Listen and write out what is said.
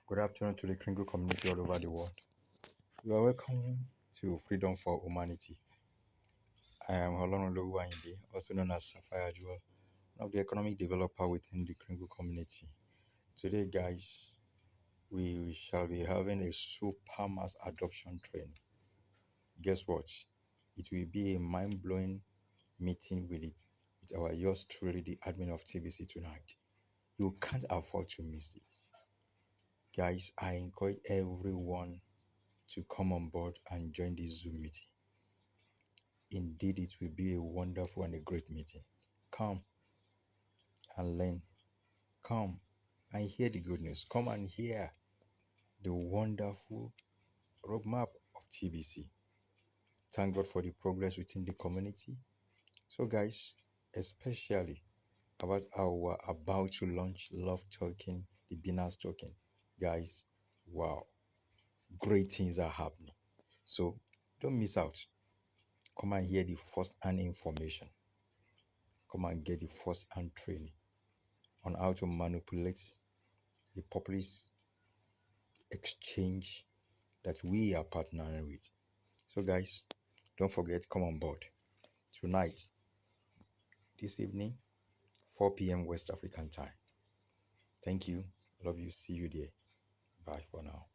Good afternoon to the Kringle community all over the world. You are welcome to Freedom for Humanity. I am Olorunlowu Ayinde, also known as Sapphire Jewel, one of the economic developer within the Kringle community. Today, guys, we shall be having a super mass adoption training. Guess what? It will be a mind-blowing meeting with our yours truly, the admin of TBC tonight. You can't afford to miss this. Guys, I encourage everyone to come on board and join this Zoom meeting. Indeed, it will be a wonderful and a great meeting. Come and learn. Come and hear the good news. Come and hear the wonderful roadmap of TBC. Thank God for the progress within the community. So, guys, especially about our about to launch Love Token, the Binance token. Guys, wow, great things are happening. So, don't miss out. Come and hear the first-hand information. Come and get the first-hand training on how to manipulate the populist exchange that we are partnering with. So, guys, don't forget, come on board tonight, this evening, 4 p.m. West African time. Thank you. Love you. See you there. Bye for now.